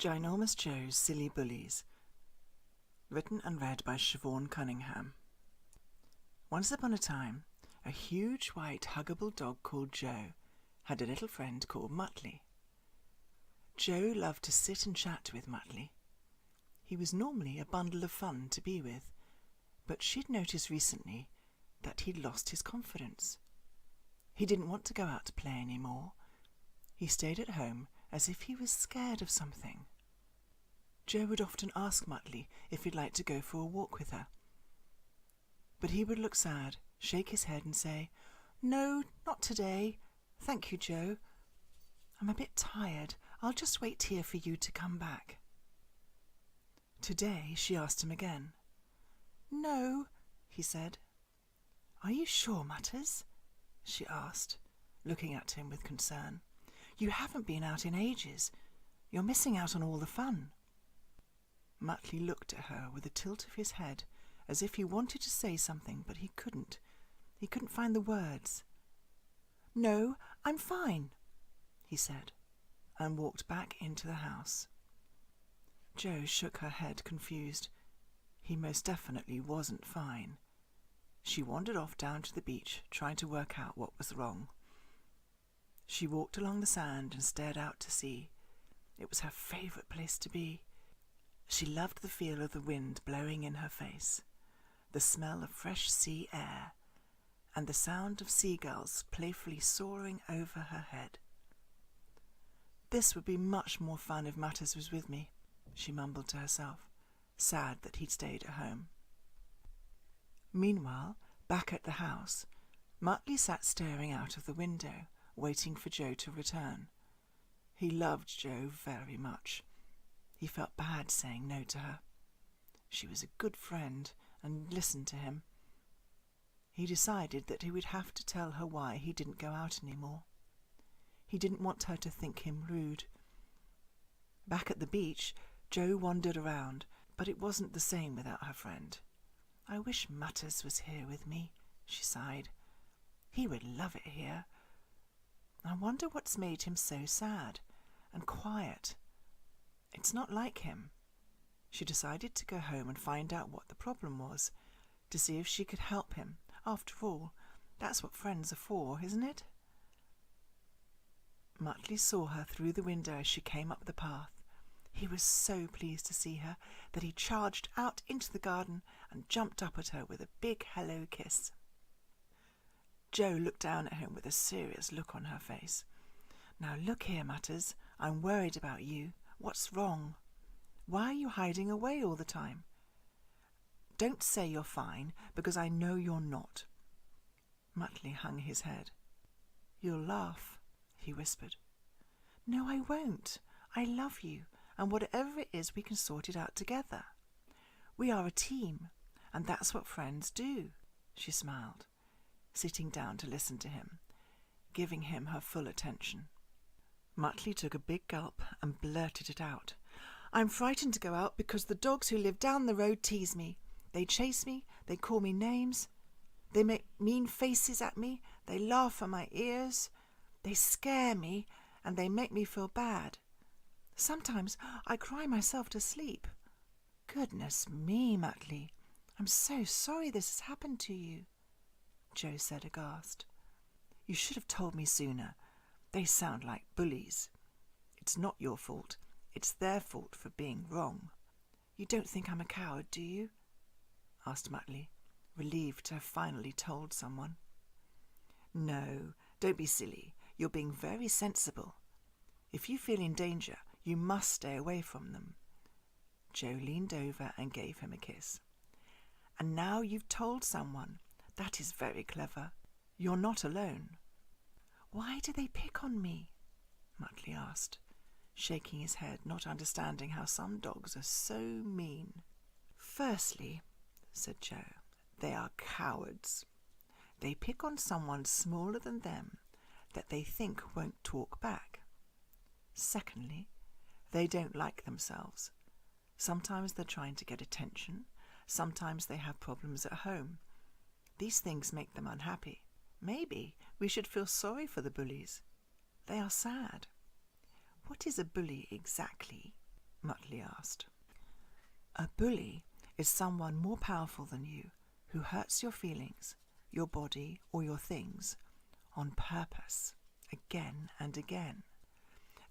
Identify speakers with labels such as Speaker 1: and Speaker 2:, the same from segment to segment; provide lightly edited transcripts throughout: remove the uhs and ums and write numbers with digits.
Speaker 1: Ginormous Jo's Silly Bullies. Written and read by Siobhan Cunningham. Once upon a time, a huge white huggable dog called Jo had a little friend called Muttley. Jo loved to sit and chat with Muttley. He was normally a bundle of fun to be with, but she'd noticed recently that he'd lost his confidence. He didn't want to go out to play any more. He stayed at home as if he was scared of something. Jo would often ask Muttley if he'd like to go for a walk with her. But he would look sad, shake his head and say, "No, not today. Thank you, Jo. I'm a bit tired. I'll just wait here for you to come back." Today she asked him again. "No," he said. "Are you sure, Mutters?" she asked, looking at him with concern. "You haven't been out in ages. You're missing out on all the fun." Muttley looked at her with a tilt of his head, as if he wanted to say something, but he couldn't. He couldn't find the words. "No, I'm fine," he said, and walked back into the house. Jo shook her head, confused. He most definitely wasn't fine. She wandered off down to the beach, trying to work out what was wrong. She walked along the sand and stared out to sea. It was her favourite place to be. She loved the feel of the wind blowing in her face, the smell of fresh sea air, and the sound of seagulls playfully soaring over her head. "This would be much more fun if Mutters was with me," she mumbled to herself, sad that he'd stayed at home. Meanwhile, back at the house, Muttley sat staring out of the window, waiting for Jo to return. He loved Jo very much. He felt bad saying no to her. She was a good friend and listened to him. He decided that he would have to tell her why he didn't go out any more. He didn't want her to think him rude. Back at the beach, Jo wandered around, but it wasn't the same without her friend. "I wish Mutters was here with me," she sighed. "He would love it here. I wonder what's made him so sad and quiet. It's not like him." She decided to go home and find out what the problem was, to see if she could help him. After all, that's what friends are for, isn't it? Muttley saw her through the window as she came up the path. He was so pleased to see her that he charged out into the garden and jumped up at her with a big hello kiss. Jo looked down at him with a serious look on her face. "Now look here, Mutters, I'm worried about you. What's wrong? Why are you hiding away all the time? Don't say you're fine, because I know you're not." Muttley hung his head. "You'll laugh," he whispered. "No, I won't. I love you, and whatever it is, we can sort it out together. We are a team, and that's what friends do," she smiled, sitting down to listen to him, giving him her full attention. Muttley took a big gulp and blurted it out. "I'm frightened to go out because the dogs who live down the road tease me. They chase me, they call me names, they make mean faces at me, they laugh at my ears, they scare me, and they make me feel bad. Sometimes I cry myself to sleep. Goodness me, Muttley, I'm so sorry this has happened to you," Jo said aghast. "You should have told me sooner. They sound like bullies. It's not your fault. It's their fault for being wrong. You don't think I'm a coward, do you?" asked Muttley, relieved to have finally told someone. "No, don't be silly. You're being very sensible. If you feel in danger, you must stay away from them." Jo leaned over and gave him a kiss. "And now you've told someone. That is very clever. You're not alone." "Why do they pick on me?" Muttley asked, shaking his head, not understanding how some dogs are so mean. "Firstly," said Jo, "they are cowards. They pick on someone smaller than them that they think won't talk back. Secondly, they don't like themselves. Sometimes they're trying to get attention. Sometimes they have problems at home. These things make them unhappy. Maybe we should feel sorry for the bullies. They are sad." "What is a bully exactly?" Muttley asked. A bully is someone more powerful than you who hurts your feelings, your body or your things on purpose, again and again.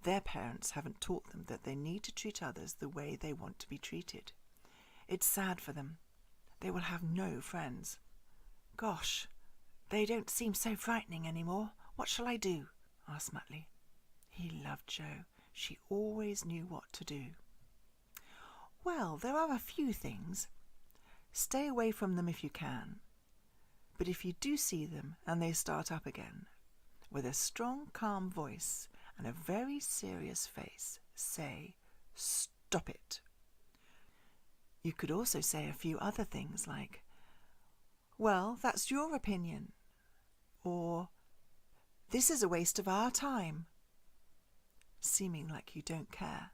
Speaker 1: Their parents haven't taught them that they need to treat others the way they want to be treated. It's sad for them. They will have no friends. Gosh, they don't seem so frightening anymore. What shall I do? Asked Muttley. He loved Jo. She always knew what to do. Well, there are a few things. Stay away from them if you can. But if you do see them and they start up again, with a strong, calm voice and a very serious face, say, "Stop it." You could also say a few other things like, "Well, that's your opinion," or "This is a waste of our time," seeming like you don't care.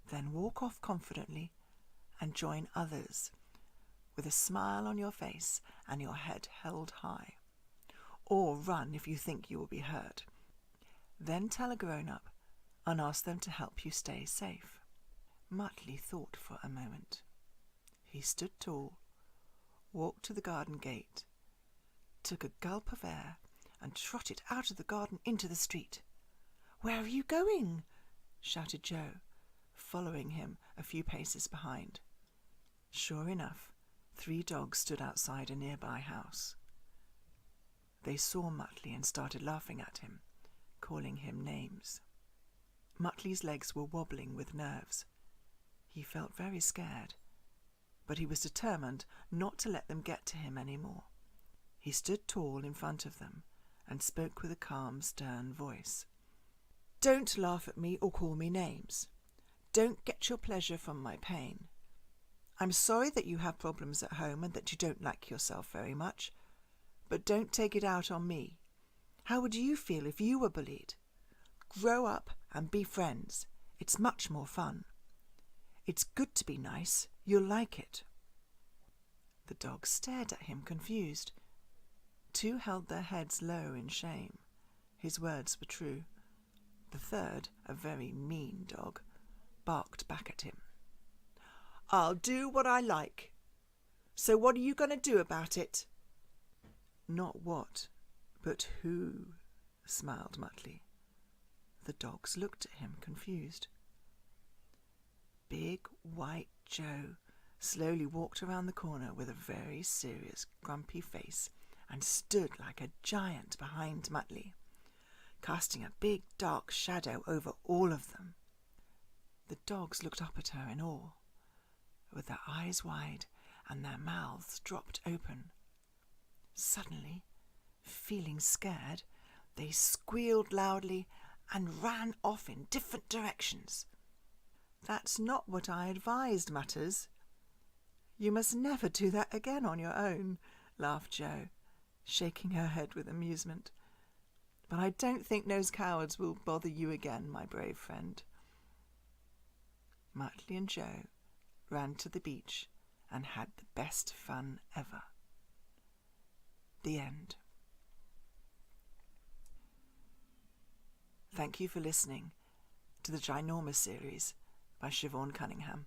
Speaker 1: Then walk off confidently and join others with a smile on your face and your head held high. Or run if you think you will be hurt. Then tell a grown-up and ask them to help you stay safe. Muttley thought for a moment. He stood tall, walked to the garden gate, took a gulp of air and trotted out of the garden into the street. "Where are you going?" shouted Jo, following him a few paces behind. Sure enough, 3 dogs stood outside a nearby house. They saw Muttley and started laughing at him, calling him names. Muttley's legs were wobbling with nerves. He felt very scared, but he was determined not to let them get to him any more. He stood tall in front of them and spoke with a calm, stern voice. "Don't laugh at me or call me names. Don't get your pleasure from my pain. I'm sorry that you have problems at home and that you don't like yourself very much, but don't take it out on me. How would you feel if you were bullied? Grow up and be friends. It's much more fun. It's good to be nice. You'll like it." The dogs stared at him confused. 2 held their heads low in shame. His words were true. The 3rd, a very mean dog, barked back at him. "I'll do what I like. So what are you going to do about it?" "Not what, but who," smiled Muttley. The dogs looked at him confused. Big white Jo slowly walked around the corner with a very serious, grumpy face and stood like a giant behind Muttley, casting a big dark shadow over all of them. The dogs looked up at her in awe, with their eyes wide and their mouths dropped open. Suddenly, feeling scared, they squealed loudly and ran off in different directions. "That's not what I advised, Mutters. You must never do that again on your own," laughed Jo, shaking her head with amusement. "But I don't think those cowards will bother you again, my brave friend." Muttley and Jo ran to the beach and had the best fun ever. The end. Thank you for listening to the Ginormous Series by Siobhan Cunningham.